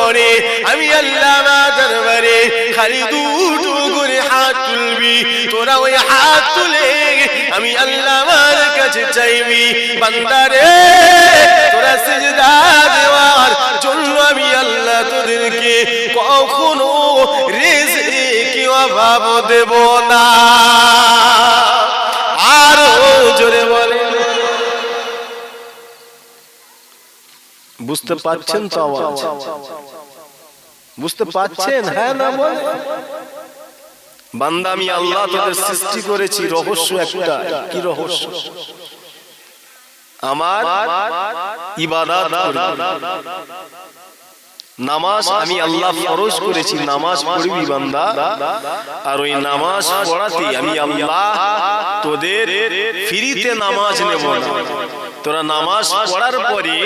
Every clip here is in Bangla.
পরে আমি আল্লাহ দরবারে খালি দুটো করে হাত তুলবি, তোরা ওই হাত তুলে আমি আল্লাহর কাছে চাইবি, বান্দারে তোরা সিজদা দেওয়ার জন্য আমি আল্লাহ তোদেরকে কখনো রিজকি অভাব দেব না। আরো জোরে বলে, বুঝতে পারছেন তো? আওয়াজ বুঝতে পারছেন? হ্যাঁ না বলে। বান্দা আমি আল্লাহ তোদের সৃষ্টি করেছি, রহস্য একটা। কি রহস্য? আমার ইবাদত করবি, নামাজ আমি আল্লাহ ফরজ করেছি, নামাজ পড়বি বান্দা, আর ওই নামাজ পড়াতে আমি আল্লাহ তোদের ফ্রিতে নামাজ নেব না। তোরা নামাজ পড়ার পরে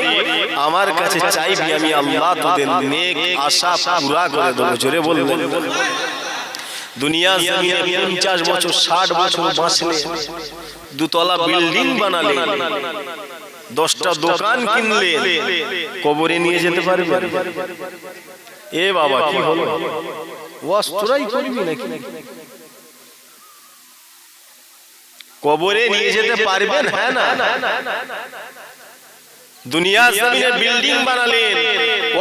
আমার কাছে চাইবি, আমি আল্লাহ তোদের নেক আশা পুরা করে দেবো। জোরে বলবেন। দুনিয়া জমিনে 50 বছর 60 বছর বাঁচলে, দুতলা বিল্ডিং বানালে, 10টা দোকান কিনলে, কবরে নিয়ে যেতে পারবে? এ বাবা কি হলো? ওয়াজ তোরাই করবি নাকি? কবরে নিয়ে যেতে পারবেন? হ্যাঁ না? দুনিয়া জমিনে বিল্ডিং বানালেন,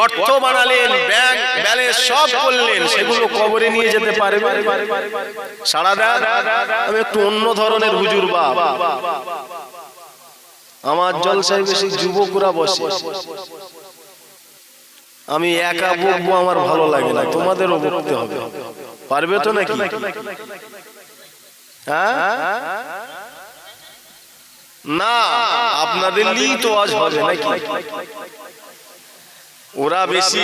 অর্থ বানালেন, ব্যাংক ব্যালেন্স সব করলেন, সেগুলো কবরে নিয়ে যেতে পারবে? সারা দেন। আমি একটু অন্য ধরনের হুজুর বাপ, আমার জলসায় বেশি যুবকরা বসে, আমি একা বকবো, আমার ভালো লাগে না, তোমাদেরও বকতে হবে। পারবে তো নাকি? না, আপনাদের নিয়েই তো আজ হবে নাকি? ওরা বেশি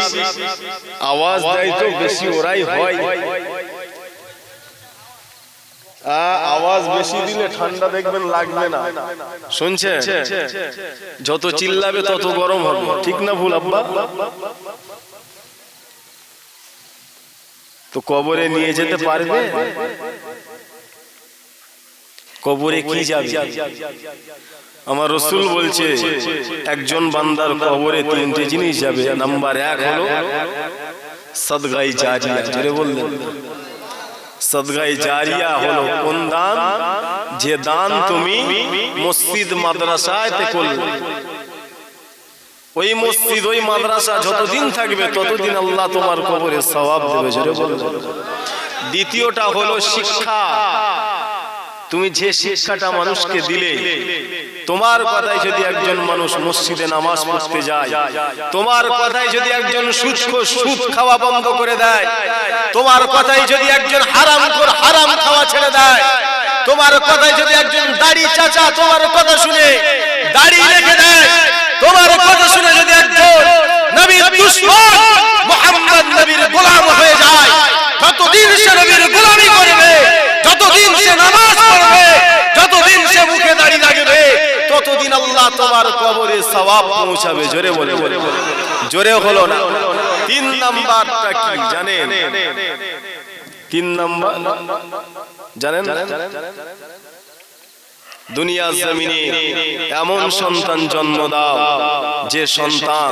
আওয়াজ দেয় তো বেশি ওরাই হয়। আওয়াজ বেশি দিলে ঠান্ডা দেখবেন লাগবে না, শুনছেন? যত চিল্লাবে তত গরম হবে, ঠিক না ভুল আব্বা? তো কবরে নিয়ে যেতে পারবে? কবরে কি যাবে? আমার রাসূল বলছে একজন বান্দার কবরে 3টে জিনিস যাবে। নাম্বার 1 হলো সাদগায়ে জারিয়া। জোরে বললেন। সাদগায়ে জারিয়া হলো কোন দান? যে দান তুমি মসজিদ মাদ্রাসায় করলে, ওই মসজিদ ওই মাদ্রাসা যতদিন থাকবে ততদিন আল্লাহ তোমার কবরে সওয়াব দেবে। জোরে বললেন। দ্বিতীয়টা হলো শিক্ষা। তুমি যে শিক্ষাটা মানুষকে দিলে, তোমার কথায় যদি একজন মানুষ মসজিদে নামাজ পড়তে যায়, তোমার কথায় যদি একজন সুদ খাওয়া বন্ধ করে দেয়, তোমার কথায় যদি একজন হারামখোর হারাম খাওয়া ছেড়ে দেয়, তোমার কথায় যদি একজন দাড়ি চাচা তোমার কথা শুনে দাড়ি রেখে দেয়, তোমার কথা শুনে যদি একজন নবীর দুশমন মুহাম্মদ নবীর গোলাম হয়ে যায়, যতদিন সে নবীর গোলামি করবে, যতদিন সে নামাজ পড়বে, যতদিন সে মুখে দাড়ি রাখবে, ততদিন আল্লাহ তোমার কবরে সওয়াব পৌঁছাবে। জোরে বলে, জোরে হলো না। 3 নাম্বারটা কি জানেন? 3 নাম্বার জানেন? দুনিয়া জমিনে এমন সন্তান জন্ম দাও যে সন্তান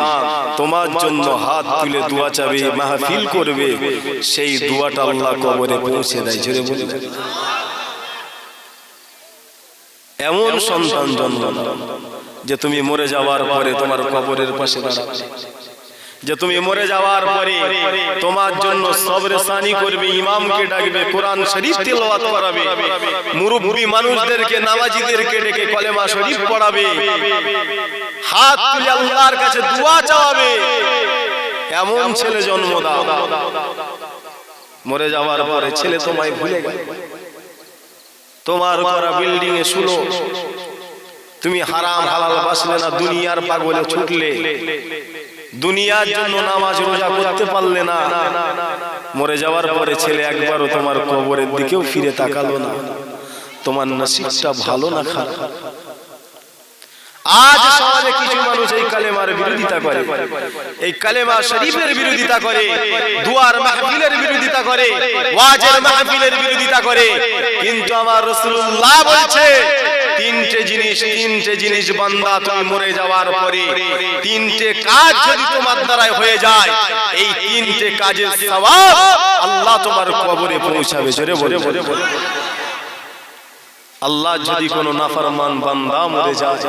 তোমার জন্য হাত তুলে দোয়া চাবে, মাহফিল করবে, সেই দোয়াটা আল্লাহ কবরে পৌঁছে দেয়। জোরে বলুন। এমন সন্তান জন্ম দাও যে তুমি মরে যাওয়ার পরে তোমার কবরের পাশে দাঁড়াবে, যে তুমি মরে যাওয়ার পরে তোমার জন্য সবরে সানি করবে, ইমামকে ডাকবে, কোরআন শরীফ তেলাওয়াত করাবে, মুরব্বি মানুষদেরকে নামাজীদেরকে ডেকে কলেমা শরীফ পড়াবে, হাত তুলে আল্লাহর কাছে দোয়া চাওয়াবে। এমন ছেলে জন্ম দাও, মরে যাওয়ার পরে ছেলে তোমায় ভুলে গেল, তোমার করা বিল্ডিং এ শুলো, তুমি হারাম হালাল বাসলে না, দুনিয়ার পাগলে ছুটলে, দুনিয়ার জন্য নামাজ রোজা করতে পারলে না, মরে যাওয়ার পরে ছেলে একবারও তোমার কবরের দিকেও ফিরে তাকালো না। তোমার নসিবটা ভালো না খারাপ? আজ সমাজে কিছু মানুষ এই কালেমার বিরোধিতা করে, এই কালেমা শরীফের বিরোধিতা করে, দুয়ার মাহফিলের বিরোধিতা করে, ওয়াজের মাহফিলের বিরোধিতা করে, কিন্তু আমার রাসূলুল্লাহ বলছে তিনটে জিনিস বান্দা তুমি মরে যাওয়ার পরে তিনটে কাজ যদি তোমার দ্বারা হয়ে যায়, এই তিনটে কাজের সওয়াব আল্লাহ তোমার কবরে পৌঁছাবে। জোরে বলে বলে। আল্লাহ যদি কোনো নাফরমান বান্দা মরে যায়,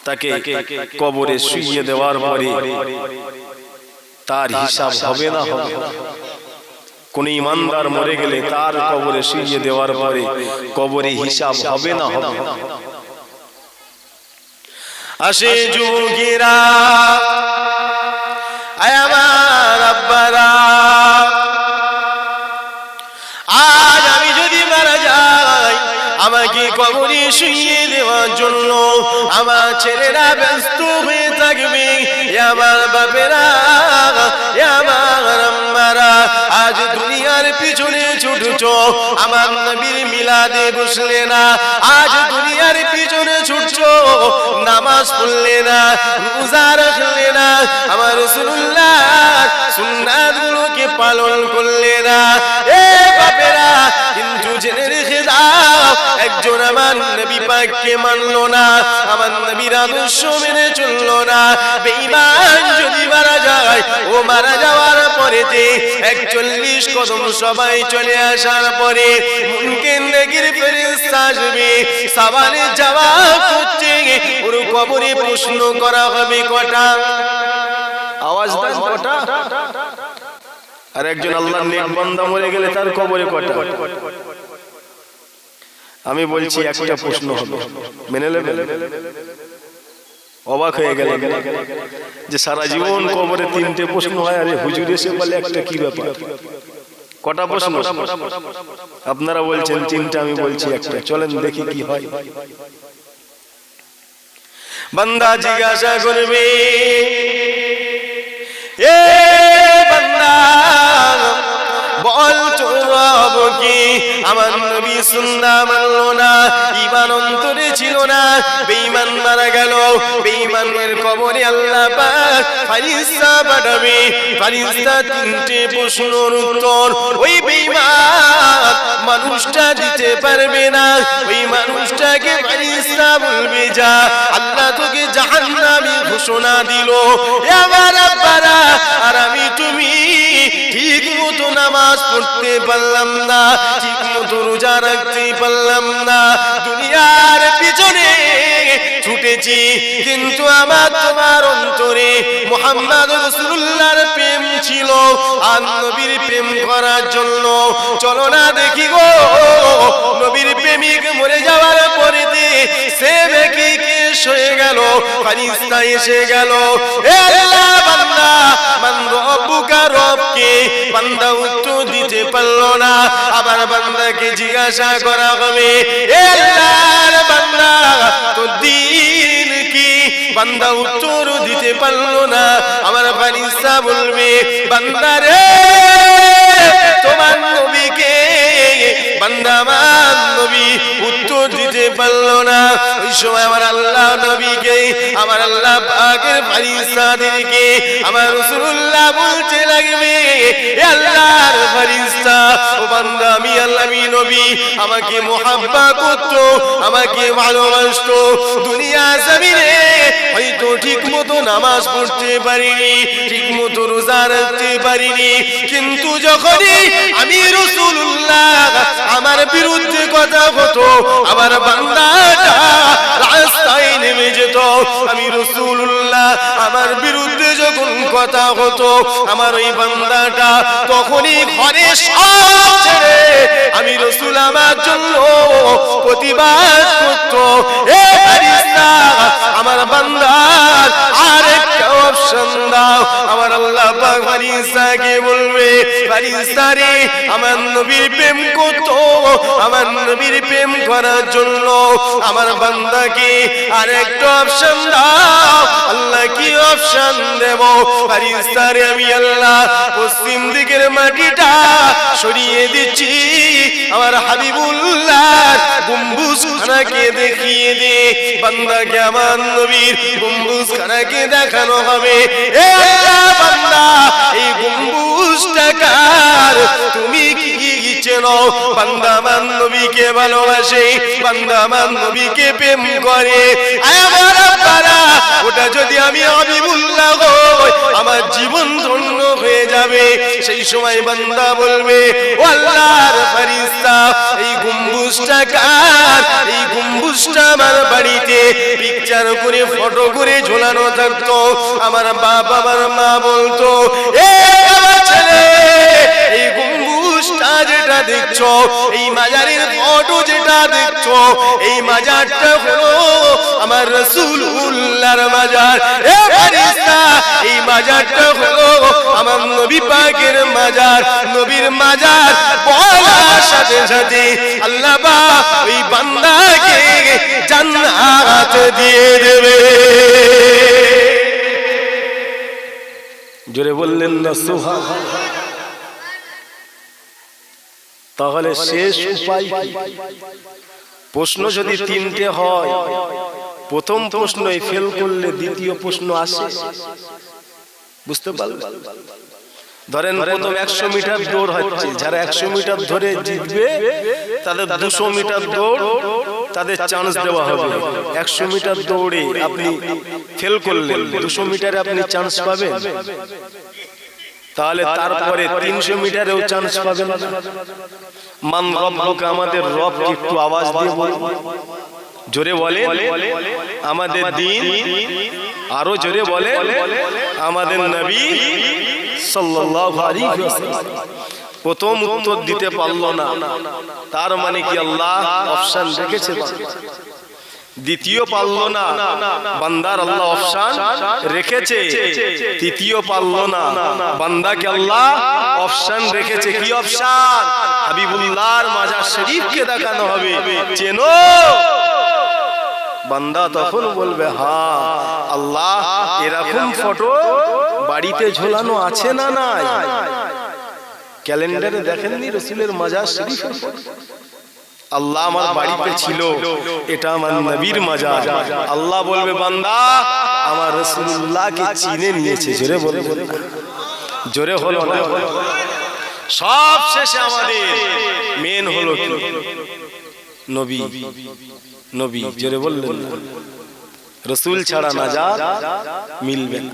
তাকে কবরে শুইয়ে দেওয়ার পরে তার হিসাব হবে না? হবে। কোন ইমানদার মরে গেলে তার কবরে শুইয়ে দেওয়ার পরে কবরে হিসাব হবে না? হবে। আসে যুবকেরা, আয় আমার আব্বারা, আজ আমি যদি মারা যাই, আমাকে কবরে শুইয়ে দেওয়ার জন্য আমার ছেলেরা ব্যস্ত হয়ে থাকবে, আমার বাপেরা, আমার আম্মারা আজ দুনিয়ার পিছনে ছুটছো, আমার নবীর মিলাদে বসলে না, আজ দুনিয়ার পিছনে ছুটছো, নামাজ পড়লে না, রোজা রাখলে না, আমার রাসূলুল্লাহ সুন্নাতগুলোকে পালন করলে না। এ বাপেরা, কিন্তু জেনে রেখে দাও, একজন আমার নবী পাককে মানলো না, আমার নবীর আদর্শ মেনে চললো না, বেঈমান যদি মারা যায়, ও মারা যাওয়ার পরে 41 কদম সবাই চলে আসার পরে মুনকির নেকির ফেরেশতা আসবে, সওয়ালে জবাব করছে, ওর কবরে প্রশ্ন করা হবে কটা? আওয়াজ দেন কটা? আর একজন আল্লাহর নেক বান্দা মরে গেলে তার কবরে কটা? আমি বলছি একটা প্রশ্ন হবে, মেনে নেবেন? অবাক হয়ে গেল যে সারা জীবন কবরে তিনটে প্রশ্ন হয়, আরে হুজুর এসে বলে একটা, কি ব্যাপার? কটা প্রশ্ন? আপনারা বলছেন তিনটা, আমি বলছি একটা। চলেন দেখি কি হয়। বান্দা জিজ্ঞাসা করবে, এ বান্দা বল তো রব কি? আমার নবী সুন্নাহ মানলো না, ঈমান অন্তরে ছিল না, বেঈমান মারা গেল, বেঈমানের কবরে আল্লাহ পাক ফেরেশতা পাঠাবে, ফেরেশতা তিনটে প্রশ্নের উত্তর ওই বেঈমান মানুষটা দিতে পারবে না, ওই মানুষটাকে ফেরেশতা বলবে, যা, আল্লাহ তোকে জাহান্নামী ঘোষণা দিল। আমার আব্বারা আর আমি তুমি ঠিক মতো নামাজ পড়তে পারলাম না, ঠিক মতো রোজা রাখতে পারলাম না, দুনিয়ার পিছনে ছুটেছি, কিন্তু আমার তোমার অন্তরে মুহাম্মদ রাসূলুল্লাহর প্রেম ছিল, আর নবীর প্রেম করার জন্য চলো না দেখি গো, নবীর প্রেমিক মরে যাওয়ার পরে সে দেখি শেষ হয়ে গেল, ফেরেশতা এসে গেল, এ আল্লাহ বান্দা মান রব্বুকা, রবকে বান্দা উত্তর দিতে পারলো না, আবার বান্দাকে জিজ্ঞাসা করা হবে, এ আল্লাহর বান্দা তোর দ্বীন কি? বান্দা উত্তর দিতে পারলো না, আমার ফেরেশতা বলবে, বান্দা রে তোমার নবীকে, বান্দা আমার নবী উত্তর দিতে পারলো না। ওই সময় আমার আল্লাহ নবীকে, আমার আল্লাহ পাকের ফেরেশতাদেরকে আমার রাসূলুল্লাহ বলতে লাগবে, এ আল্লাহর ফেরেশতা, ও বান্দা আমি আল্লাহ নবী আমাকে মুহাব্বত করতো, আমাকে ভালোবাসতো, দুনিয়া জমিনে হয়তো ঠিক মতো নামাজ পড়তে পারিনি, ঠিক মতো রোজা রাখতে পারিনি, কিন্তু যখনই আমি রাসূলুল্লাহ আমার বিরুদ্ধে কথা হতো, আমার বান্দাটা রাস্তায় নেমে যেত, আমি রাসূলুল্লাহ আমার বিরুদ্ধে যখন কথা হতো, আমার ওই বান্দাটা তখনই ঘরে সব ছেড়ে আমি রাসূল আমার জন্য প্রতিবাদ করতো। এ ফেরেশতা, আমার বান্দার আরেকটা অপশন দাও। আমার আল্লাহ পাক ফেরেশতাকে বলবে, ফেরেশতা রে আমার নবীর প্রেম করতো, আমার নবীর প্রেম করার জন্য আমার বান্দাকে আরেকটা অপশন দাও। আল্লাহ কি অপশন দেব? ফেরেশতা রে আমি আল্লাহ পশ্চিম দিকের মাটিটা সরিয়ে দিচ্ছি, আমার হাবিবুল্লাহ গম্বুজ খানাকে দেখিয়ে দে। বান্দাকে আমার নবীর গম্বুজ খানাকে দেখানো হবে। এ বান্দা, এই গম্বুজটা কার? তুমি কি চেনো? বান্দা আমার নবীকে ভালোবাসে, বান্দা আমার নবীকে প্রেম করে। আমার আব্বারা, ওটা যদি আমি হাবিবুল্লাহ হই, আমার জীবন ধন্য হয়ে যাবে। সেই সময় বান্দা বলবে, ও আল্লাহর ফেরেশতা, এই গম্বুজটা কার? এই গম্বুজটা আমার বাড়িতে পিকচার করে, ফটো করে ঝোলানো থাকতো। আমার বাপ, আমার মা বলতো, এ আমার ছেলে, এই গম্বুজটা যেটা দেখছো, এই মাজারের ফটো যেটা দেখছো, এই মাজারটা হলো আমার রাসূলুল্লাহর মাজার। এ ফেরেশতা, এই মাজারটা হলো আমার নবী পাকের মাজার। নবীর মাজার বলার সাথে সাথে আল্লাহ পাক ওই বান্দাকে জান্নাত দিয়ে দেবে। জোরে বললেন না সুবহানাল্লাহ? তাহলে শেষ উপায় কি? প্রশ্ন যদি তিনটে হয়, প্রথম প্রশ্নই ফেল করলে দ্বিতীয় প্রশ্ন আসে। বুঝতে পারলেন? ধরেন প্রথম 100 মিটার দৌড় হচ্ছে, যারা 100 মিটার ধরে জিতবে তাদের 200 মিটার দৌড় তাদের চান্স দেওয়া হবে। 100 মিটার দৌড়ে আপনি ফেল করলেন, 200 মিটারে আপনি চান্স পাবেন। তাহলে তারপরে 300 মিটারেও চান্স পাবেন। মান রব্বুকা, আমাদের রব একটু আওয়াজ দিয়ে বলুন, জোরে বলে আমাদের দিন, আরো জোরে বলে আমাদের নবী সাল্লাল্লাহু আলাইহি ওয়াসাল্লাম। প্রথম উত্তর দিতে পারলো না, তার মানে কি আল্লাহ অপশন রেখেছে। দ্বিতীয় পারলো না, বান্দার আল্লাহ অপশন রেখেছে। তৃতীয় পারলো না, বান্দাকে আল্লাহ অপশন রেখেছে। কি অপশন? হাবিবুল্লাহর মাজার শরীফকে দেখানো হবে। চেনো? বান্দা তখন বলবে, হ্যাঁ আল্লাহ, এরকম ফটো বাড়িতে ঝোলানো আছে না নাই? ক্যালেন্ডারে দেখেননি রাসূলের মাজার শরীফ? আল্লাহ আমার বাড়িতে ছিল, এটা আমার নবীর মাজার। আল্লাহ বলবে, বান্দা আমার রাসূলুল্লাহকে চিনে নিয়েছে। জোরে বলে, জোরে হলো না? সব শেষে আমাদের মেন হলো কি? নবী। নবী, জোরে বললেন না? রাসূল ছাড়া নাজাত মিলবে না,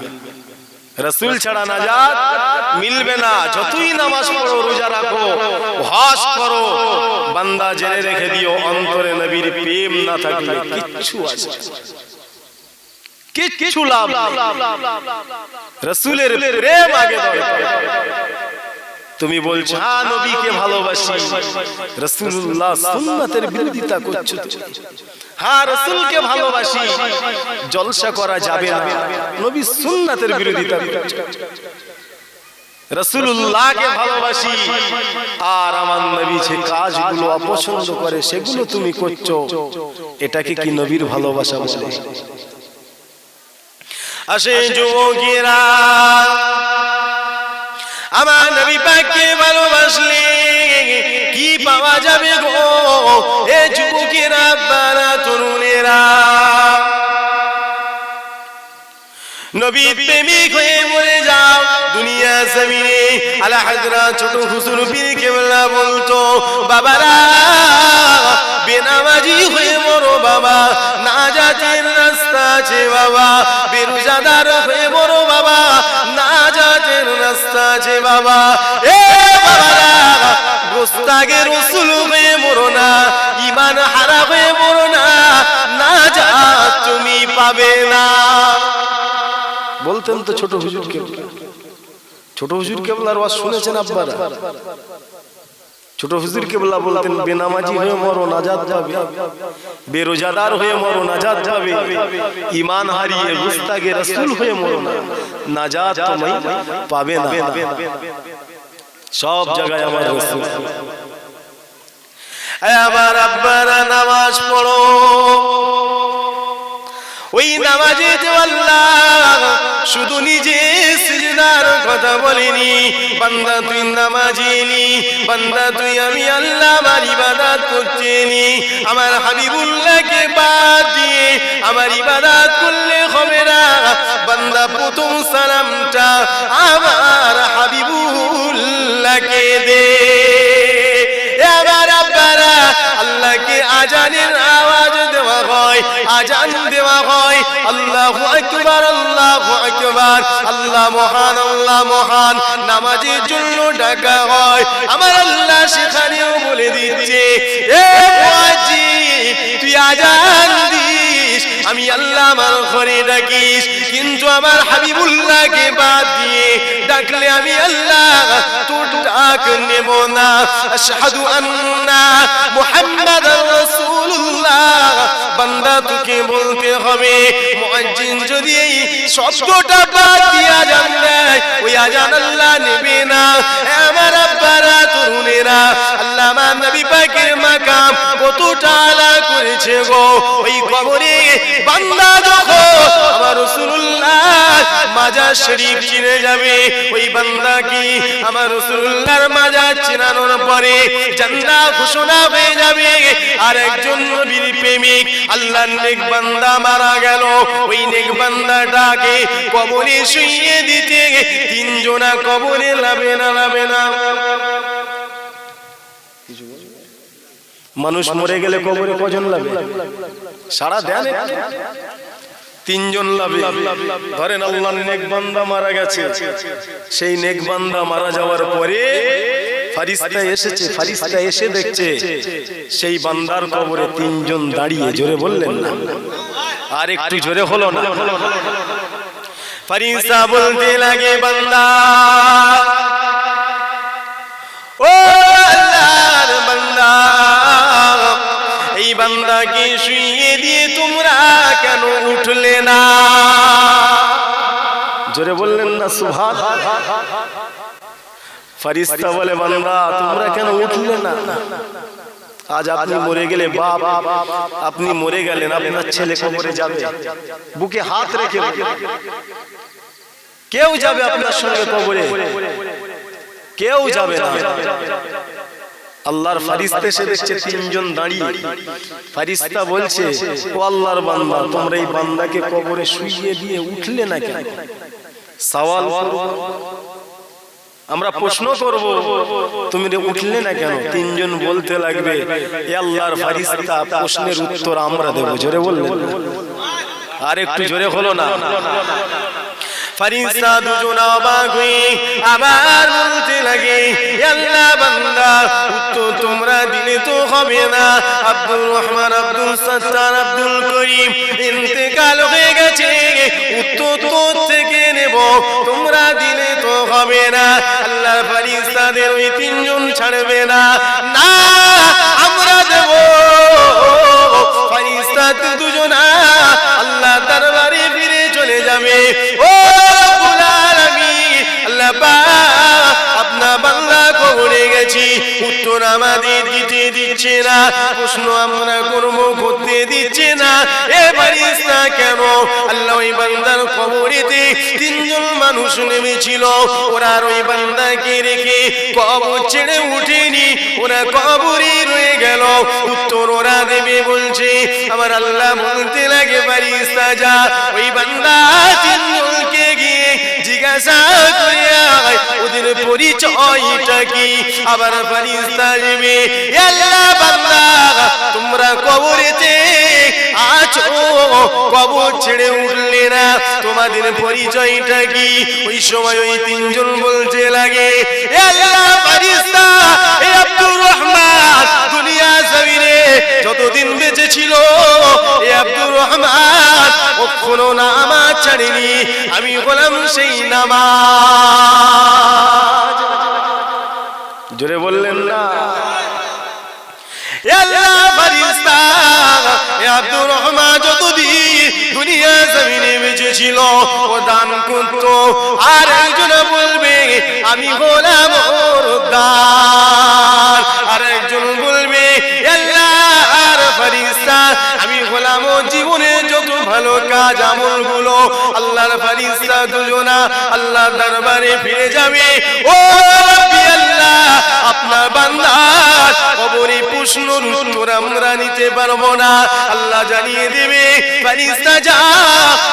রাসূল ছাড়া নাজাত মিলবে না। যতই নামাজ পড়ো, রোজা রাখো, হজ করো, বান্দা জেনে রেখে দিও, অন্তরে নবীর প্রেম না থাকলে কিচ্ছু আসে না, কিচ্ছু লাভ নেই। রাসূলের প্রেম আগে দরকার। তুমি বলছো হ্যাঁ নবীকে ভালোবাসি, রাসূলুল্লাহ সুন্নাতের বিরোধিতা করছো। হ্যাঁ রাসূলকে ভালোবাসি, জলসা করা যাবে না, নবী সুন্নাতের বিরোধিতা করছো। রাসূলুল্লাহকে ভালোবাসি আর আমার নবী যে কাজগুলো অপছন্দ করে সেগুলো তুমি করছো, এটাকে কি নবীর ভালোবাসা বলে? আসে যুবকেরা, আমার নবী পাককে ভালোবাসলে কি পাওয়া যাবে গো? এ যুবকেরা, বারা তরুণেরা, নবী প্রেমিক হয়ে মরে যাও দুনিয়া জমিনে। আলা হযরত ছোট হুজুর পীর কেবলা বলতো, বাবারা বেনামাজি হয়ে মরো বাবা, নাজাতের রাস্তা আছে বাবা। বেরোজাদার হয়ে মরো বাবা, নাজাতের রাস্তা আছে বাবা। এ বাবারা, গোস্তাগে রাসূল হয়ে মরো না, ঈমান হারা হয়ে মরো না, নাজাত তুমি পাবে না। বলতেন তো ছোট হুজুর কেবলা। ছোট হুজুর কেবলার ওয়াজ শুনেছেন আপনারা? ছোট হুজুর কেবলা বলতেন, বেনামাজি হয়ে মরো, নাজাত যাবে। বেরোজাদার হয়ে মরো, নাজাত যাবে। ঈমান হারিয়ে গুস্তাগে রাসূল হয়ে মরো না, নাজাত তুমি পাবে না। সব জায়গায় আমার রাসূল। আমার আব্বারা নামাজ পড়ো, ওই নামাজে যে আল্লাহ শুধু নিজে সিজদার কথা বলেনি, বান্দা তুই নামাজি নি, বান্দা তুই আমি আল্লাহ আমার ইবাদত করছিনি, আমার হাবিবুল্লাহকে বাদ দিয়ে আমার ইবাদত করলে হবে না। বান্দা প্রথম সালামটা আমার হাবিবুল্লাহকে দে। এবার আব্বারা আল্লাহকে আজানের আওয়াজ দেওয়া হয়, আজান দেওয়া হয়, আল্লাহু আকবার, আল্লাহু আকবার, আল্লাহ মহান, আল্লাহ মহান, নামাজের জন্য ডাকা হয়। আমার আল্লাহ সেখানেও বলে দিচ্ছে, এ মুয়াজ্জিন তুই আজান দিস, আমি আল্লাহ আমার ঘরে ডাকিস, কিন্তু আমার হাবিবুল্লাহকে বাদ দিয়ে ডাকলে আমি আল্লাহ তোর ডাক নেব না। আশহাদু আন্না মুহাম্মাদার রাসূলুল্লাহ, বান্দা তোকে বলতে হবে। মুয়াজ্জিন যদি এই শব্দটা বাদ দিয়ে আজান দেয়, ওই আজান আল্লাহ নেবে না। আমার আব্বারা তরুণেরা, আল্লাহ আমার নবী পাকের মাকাম কতটা আলা করেছে গো। ওই কবরে বান্দা যখন আমার রাসূলুল্লাহ মাজার শরীফ চিনে যাবে, ওই বান্দা কি আমার রাসূলুল্লাহর মাজার চিনানোর পরে জান্নাত ঘোষণা হয়ে যাবে। আর একজন নবীর প্রেমিক আল্লাহর নেক বান্দা মারা গেল, ওই নেক বান্দাটাকে কবরে শুইয়ে দিতে তিনজনা কবরে লাবে না, লাবে না। মানুষ মরে গেলে কবরে কজন লাবে? সারা দেন তিনজন লাবে। ধরেন আল্লাহর নেক বান্দা মারা গেছে, সেই নেক বান্দা মারা যাওয়ার পরে ফারিস্তা এসেছে, ফারিস্তা এসে দেখছে সেই বান্দার কবরে তিনজন দাঁড়িয়ে। জোরে বললেন না? আর একটু জোরে হলো না? ফারিস্তা বলতে লাগে, বান্দা ও আল্লাহর বান্দা, এই বান্দাকে শুইয়ে দিয়ে তোমরা কেন উঠলে না? জোরে বললেন না সুবহানাল্লাহ? ফারিস্তা বলে, বান্দা তোমরা কেন উঠলে না? আজ আপনি মরে গেলে, বাপ আপনি মরে গেলেন, আপনার ছেলে কবরে যাবে, বুকে হাত রেখে কেউ যাবে আপনার সঙ্গে কবরে? কেউ যাবে না। আল্লাহর ফারিস্তা এসে দেখছে তিনজন দাঁড়িয়ে। ফারিস্তা বলছে, ও আল্লাহর বান্দা, তোমরা এই বান্দাকে কবরে শুইয়ে দিয়ে উঠলে না কেন? সওয়াল করব, আমরা প্রশ্ন করব, তুমি উঠলে না কেন? তিনজন বলতে লাগবে, এ আল্লাহর ফারিস্তা, প্রশ্নের উত্তর আমরা দেব। জোরে বললেন? আর একটু জোরে হলো না? ফারিস্তা দুজন অবাক হয়ে আবার বলতে লাগে, আল্লাহ বান্দা উত্তর তোমরা দিলে তো হবে না। আব্দুল রহমান, আব্দুল সত্তার, আব্দুল করিম ইন্তেকাল হয়ে গেছে, উত্তর তোর থেকে নেব, তোমরা দিলে তো হবে না। আল্লাহ ফারিস্তাদের ওই তিনজন ছাড়বে না, না আমরা দেব। ফারিস্তা দুজন আল্লাহ দরবারে ফিরে চলে যাবে। ও রব্বুল আলামিন, আল্লাহ পাক আপনার বান্দা কবরে গেছি, উত্তর আমাদের দিতে দিচ্ছে না, প্রশ্ন আমরা করব করতে দিচ্ছে না। এ ফারিস্তা কেন? আল্লাহ ওই বান্দার কবরেতে তিনজন মানুষ নেমেছিল, ওরা ওই বান্দাকে রেখে কবর ছেড়ে উঠেনি, ওরা কবরে রয়ে গেল। উত্তর ওরা দেবে বলছে। আমার আল্লাহ বলতে লাগে, ফারিস্তা যা ওই বান্দা তিনজনকে গিয়ে জিজ্ঞাসা করে আয় ওদের পরিচয়টা কি। আবার ফারিস্তা যাবে, আল্লাহ বান্দা তোমরা কবরেতে আছো, কবর ছেড়ে উঠলে না, তোমাদের পরিচয়টা কি? ওই সময় ওই তিনজন বলতে লাগে, আল্লাহ ফারিস্তা, এ আব্দুর রহমান দুনিয়া জমিনে যতদিন বেঁচে ছিল, এ আব্দুর রহমান কখনো নামাজ ছাড়েনি, আমি বললাম সেই নামাজ। জোরে বললেন না? আল্লাহ ফারিস্তা, এ আব্দুর রহমান যতদিন দুনিয়া জমিনে বেঁচে ছিল ও দান করত, আর একজন বলবে আমি হলাম ওর দান, আর একজন বলবে আল্লাহর ফারিস্তা আমি হলাম ও জীবনে যত ভালো কাজ আমলগুলো আল্লাহর ফেরেশতা দুজনা আল্লাহর দরবারে ফিরে যাবে। ও রব্বি আল্লাহ, আপনার বান্দার কবরে প্রশ্নের উত্তর আমরা নিতে পারবো না। আল্লাহ জানিয়ে দেবে, ফেরেশতা যা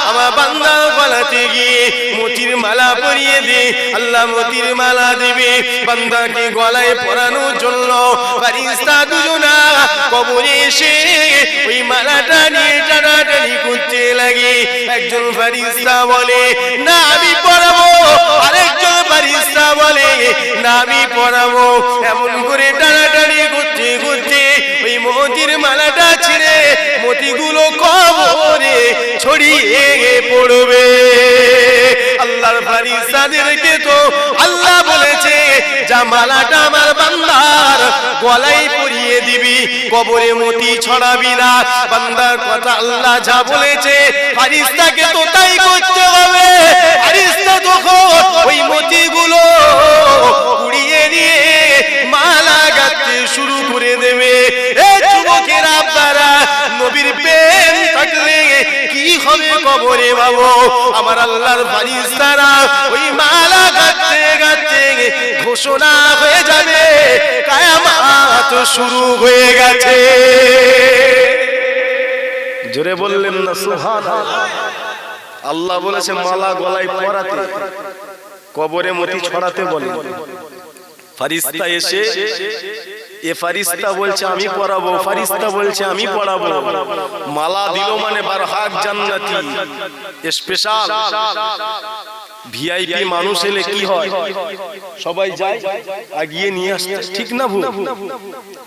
আমার বান্দার গলাতে গিয়ে মতির মালা পরিয়ে দে। আল্লাহ মতির মালা দেবে বান্দাকে গলায় পরানোর জন্য। ফেরেশতা দুজনা কবরে এসে ওই মালাটা নিয়ে টানাটানি করতে লাগে। একজন ফেরেশতা বলে না আমি পরাবো, আরেকজন ফেরেশতা বলে না আমি পরাবো। এমন করে টানাটানি করতে করতে ওই মতির মালাটা ছিঁড়ে মতিগুলো কবরে ছড়িয়ে পড়বে। আল্লাহর ফেরেশতাদেরকে তো আল্লাহ বলেছে যা মালাটা আমার বান্দার গলায় পরিয়ে দিবি, কবরে মতি ছড়াবি না। বান্দার কথা আল্লাহ যা বলেছে ফেরেশতাকে তো তাই করতে হবে। ফেরেশতা তখন ওই মতিগুলো কুড়িয়ে নিয়ে মালা গাঁথতে শুরু করে দেবে। এই যুবকেরা আপনারা নবীর প্রেম থাকলে কি হবে কবরে বাবু? আমার আল্লাহর ফেরেশতারা ওই মালা গাঁথতে গাঁথতে ঘোষণা হয়ে যাবে কিয়ামত শুরু হয়ে গেছে। জোরে বললেন না সুবহানাল্লাহ। আল্লাহ বলেছে মালা গলায় পরাতে, কবরে মতি ছড়াতে বলে। ফেরেশতা এসে এ ফেরেশতা বলছে আমি পড়াবো, ফেরেশতা বলছে আমি পড়াবো। মালা দিল মানে বারহাক জান্নাতি স্পেশাল ভিআইপি মানুষ এলে কি হয়, সবাই যায় আগিয়ে নিয়ে আসতে, ঠিক না ভুল?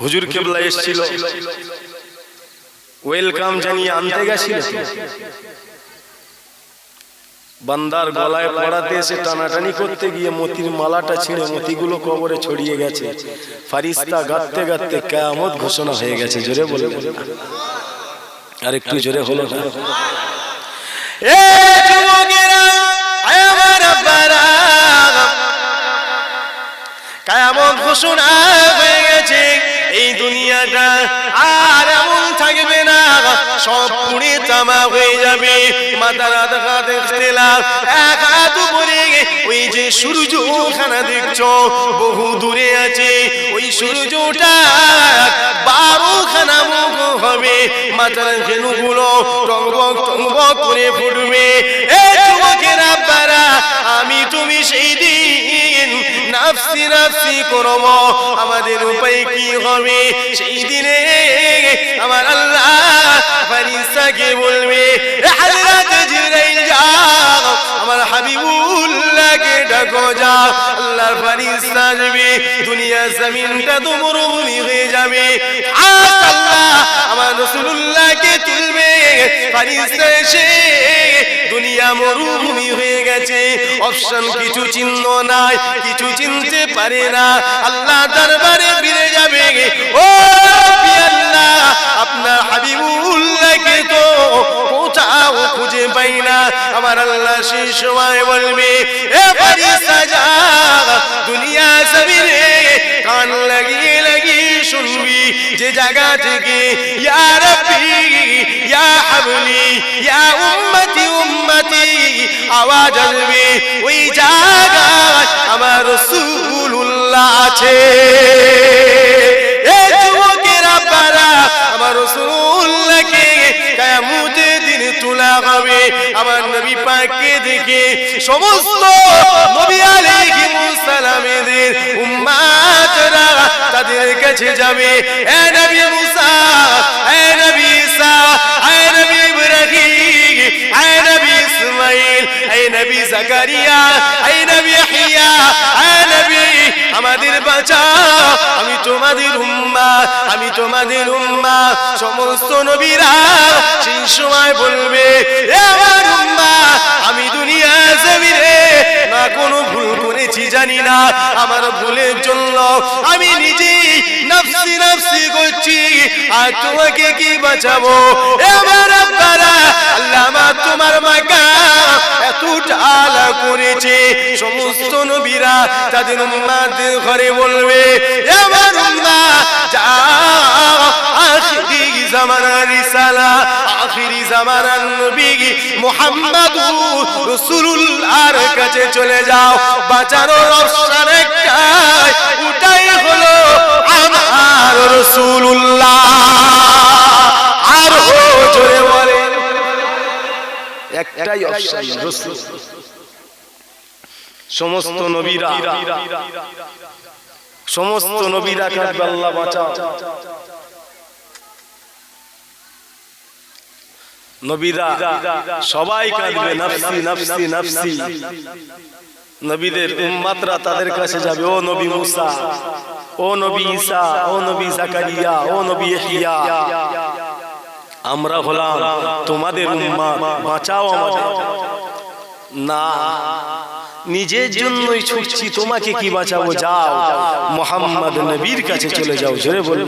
হুজুর কেবলা এসেছিল, ওয়েলকাম জানিয়ে আনতে গেছিল। বান্দার গলায় পড়াতে এসে টানাটানি করতে গিয়ে মতির মালাটা ছিঁড়ে মতিগুলো কবরে ছড়িয়ে গেছে। ফেরেশতা গাঁথতে গাঁথতে কিয়ামত ঘোষণা হয়ে গেছে। জোরে বলে আর একটু জোরে হলো না? এ যুবকেরা আমার আব্বারা, কিয়ামত ঘোষণা হয়ে গেছে। এই দুনিয়াটা আর এমন থাকবে না, সব পুড়ে তামা হয়ে যাবে। মাথার আধা দেখতে লাগ এক হাত উপরে ওই যে সূর্যখানা দেখছো বহু দূরে আছে, ওই সূর্যটা 12খানা মুখ হবে, মাথার ঝিনুকগুলো টংবক টংবক করে ফুটবে। এই যুবকেরা আপনারা আমি তুমি সেই দিন নাফসি নাফসি করব, আমাদের উপায় কি হবে? সেই দিনে আমার আল্লাহ ফেরেশতাকে বলবে হযরত জিবরাইল যাও আমার হাবিবুল্লাহকে ডাকো যাও। আল্লাহর ফেরেশতা আসবে, দুনিয়া জমিনটা তো মরুভূমি হয়ে যাবে। আল্লাহ আমার রাসূলুল্লাহকে তুলবে, ফেরেশতা এসে দুনিয়া মরুভূমি হয়ে গেছে, অপশন কিছু চিহ্ন নাই, কিছু চিনতে পারে না। আল্লাহ দরবারে ফিরে যাবে। ও রব্বি আল্লাহ, আপনার হাবিবুল্লাহকে তো কোথাও খুঁজে পাই না। আমার আল্লাহ সেই সময় বলবে এ ফেরেশতা যা দুনিয়া জমিনে কান লাগিয়ে লাগিয়ে শুনবি, যে জায়গা থেকে ইয়া রাব্বি ইয়া হাবলি ইয়া উম্মতি উম্মতি আওয়াজ আসবে, ওই জায়গায় আমার রাসূলুল্লাহ আছে। এই যুবকেরা পারা আমার রাসূলুল্লাহকে কিয়ামতের দিন তোলা হবে। আমার নবী পাককে দেখে সমস্ত নবী আলাইহিস সালামের উম্মতরা তাদের কাছে যাবে, এ নবী মুসা, এ নবী ঈসা, এ নবী ইব্রাহিম, এ নবী ইসমাঈল, এ নবী জাকারিয়া, এ নবী ইয়াহইয়া, এ নবী আমাদের বাঁচাও, আমি তোমাদের উম্মাহ, আমি তোমাদের উম্মাহ। সমস্ত নবীরা সেই সময় বলবে এ আমার উম্মাহ, আমি দুনিয়া জমিনে না কোনো ভুল করেছি জানি না, আমার ভুলের জন্য আমি নিজেই নফসি নফসি করছি, আর তোমাকে কি বাঁচাবো? এ আমার আব্বারা, আল্লাহ আমার তোমার মাকাম এতটা আলা করেছে। সমস্ত নবীরা তাদের উম্মাদের ঘরে বলবে এ আমার উম্মাহ যাও, আখিরি জামানার রিসালা আখিরি জামানার নবী মুহাম্মাদুর রাসূলুল্লাহর কাছে চলে যাও, বাঁচানোর অপশন একটাই, ওটাই হলো আমার রাসূলুল্লাহ। আর জোরে বলে একটাই অপশন, রাসূল। সমস্ত নবীরা কাঁদবে, আল্লাহ বাঁচাও। নবীরা সবাই কাঁদবে, নাফসি নাফসি নাফসি। নবীদের উম্মতরা তাদের কাছে যাবে, ও নবী মুসা, ও নবী ঈসা, ও নবী জাকারিয়া, ও নবী ইয়াহইয়া, আমরা হলাম তোমাদের উম্মত, বাঁচাও আমাদের। না, নিজের জন্যই ছুটছি, তোমাকে কি বাঁচাবো? যাও মুহাম্মদ নবীর কাছে চলে যাও। জোরে বলে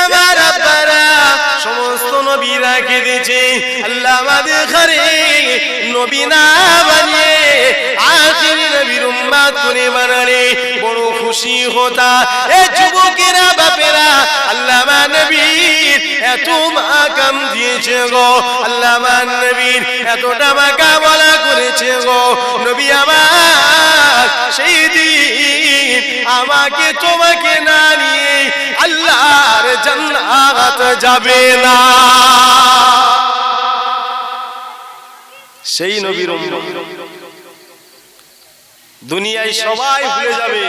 আমার আব্বারা সমস্ত নবীরা কেঁদেছে, আল্লাহ আমাদের ঘরে নবী না বানিয়ে আখিরি নবীর উম্মত করে বানালে বড় খুশি হতা। এ যুবকেরা, বাপেরা, আল্লাহ আমার নবীর এত মাকাম দিয়েছে গো, আল্লাহ আমার নবীর এতটা মাকামলা করেছে গো। নবী আমার সেই দিন আমাকে তোমাকে না নিয়ে আল্লাহর জান্নাত যাবে না। সেই নবীর উম্মত দুনিয়ায় সবাই ভুলে যাবে,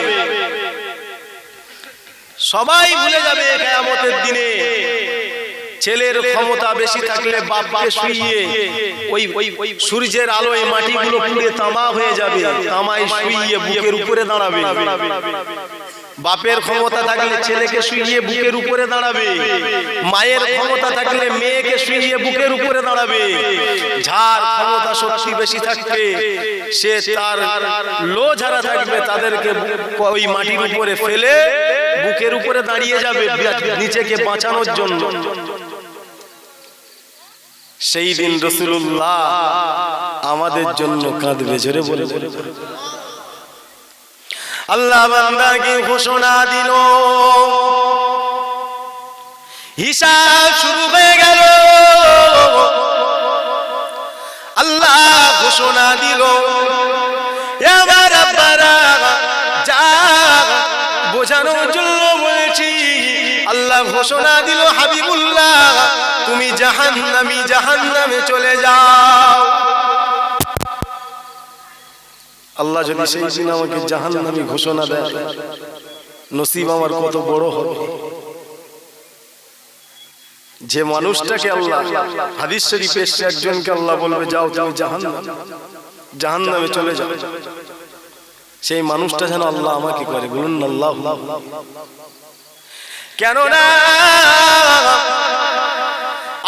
সবাই ভুলে যাবে কিয়ামতের দিনে। ছেলের ক্ষমতা বেশি থাকলে বাপকে শুইয়ে ওই সূর্যের আলোয় মাটিগুলো পুড়ে তামা হয়ে যাবে, তামায় শুইয়ে বুকের উপরে দাঁড়াবে। বাপের ক্ষমতা থাকলে ছেলেকে শুইয়ে বুকের উপরে দাঁড়াবে, মায়ের ক্ষমতা থাকলে মেয়েকে শুইয়ে বুকের উপরে দাঁড়াবে। যার ক্ষমতা শক্তি বেশি থাকবে সে তার লো যারা থাকবে তাদেরকে ওই মাটির উপরে ফেলে বুকের উপরে দাঁড়িয়ে যাবে নিজেকে বাঁচানোর জন্য। সেই দিন রাসূলুল্লাহ আমাদের জন্য কাঁদবে। জোরে বলে আল্লাহ বান্দাকে ঘোষণা দিল, হিসাব শুরু হয়ে গেল। আল্লাহ ঘোষণা দিল, আমার আব্বারা যা বোঝানোর জন্য বলেছি। আল্লাহ ঘোষণা দিল, হাবিবুল্লাহ তুমি জাহান্নামী, জাহান্নামে চলে যাও। আল্লাহ যদি সেই দিন আমাকে জাহান্নামী ঘোষণা দেয়, নসিব আমার কত বড় হবে। যে মানুষটাকে আল্লাহ, হাদিস শরীফে এসেছে একজনকে আল্লাহ বলবে যাও তুমি জাহান্নামে চলে যাও, সেই মানুষটা যেন আল্লাহ আমাকে করে। বলুন আল্লাহ। কেন না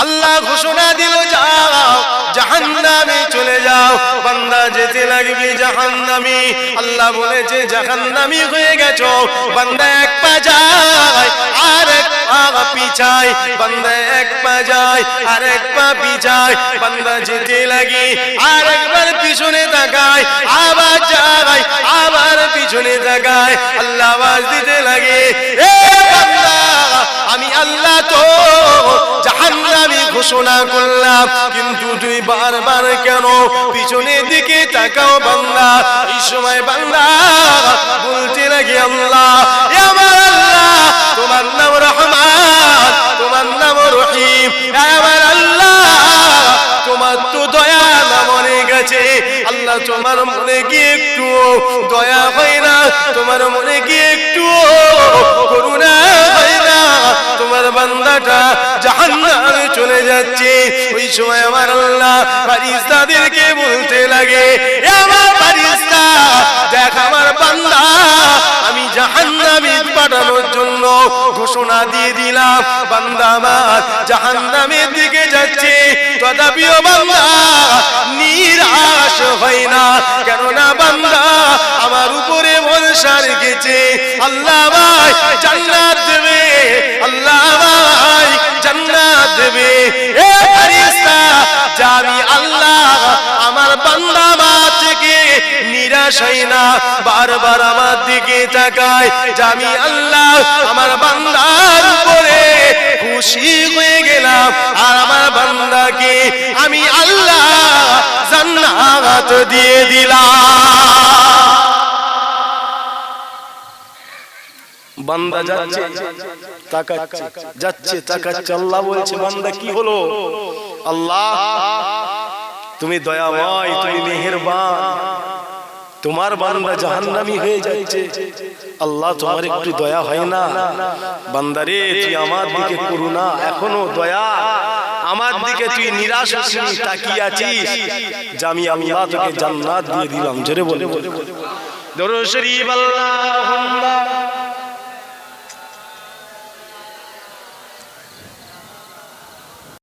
আল্লাহ ঘোষণা দিল যাও জাহান্নামে চলে যাও। বান্দা যেতে লাগবে জাহান্নামে। আল্লাহ বলেছে জাহান্নামী হয়ে গেছো। বান্দা এক পা যায় আর এক পা পিছায়, বান্দা এক পা যায় আর এক পা পিছায়। বান্দা যেতে লাগে আর একবার পিছনে তাকায়, আবার যায় আবার পিছনে তাকায়। আল্লাহ আওয়াজ দিতে লাগে, এ বান্দা আমি আল্লাহ তো জাহান্নামী ঘোষণা করলাম, কিন্তু তুই বারবার কেন পিছনের দিকে তাকাও? বান্দা এই সময় বান্দা বলতে লাগে, আল্লাহ আমার আল্লাহ তোমার নাম রহমান, তোমার নাম রহিম, আমার আল্লাহ তোমার তো দয়া না মনে গেছে। আল্লাহ তোমার মনে কি একটু দয়া হয় না? তোমার মনে কি একটু করুণা হয় না? তোমার বান্দাটা জাহান্নামে চলে যাচ্ছে। ওই সময় আমার আল্লাহ ফেরেশতাদেরকে বলতে লাগে, আমার ফেরেশতা দেখ আমার বান্দা আমি জাহান্নামে পাঠানোর জন্য ঘোষণা দিয়ে দিলাম। বান্দা আমার জাহান্নামের দিকে যাচ্ছে, তথাপিও বান্দা নিরাশ হয় না। কেননা বান্দা আমার উপরে ভরসা রেখেছে। আল্লাহ ভাই জান্নাত দেবে, আল্লাহ ভাই জান্নাত দেবে। এ ফেরেশতা যা আমি আল্লাহ আমার বান্দা আমার থেকে নিরাশ হয় না, বারবার আমার দিকে তাকায়। যা আমি আল্লাহ আমার বান্দার উপরে খুশি হয়ে গেলাম। আমি আল্লাহ জান্নাত দিয়ে দিলাম। বান্দা যাচ্ছে তাকাচ্ছে, যাচ্ছে তাকাচ্ছে, আল্লাহ বলছে বান্দা কি হলো? আল্লাহ তুমি দয়াময়, তুমি মেহেরবান, তোমার বান্দা জাহান্নামী হয়ে যাচ্ছে, আল্লাহ তোমার একটু দয়া হয় না? বান্দারে তুই আমার দিকে করুণা, এখনো দয়া আমার দিকে তুই নিরাশ হসনি, তাকিয়ে আছিস যে আমি আল্লাহ তোকে জান্নাত দিয়ে দিলাম। জোরে বলে দরুদ শরীফ আল্লাহুম্মা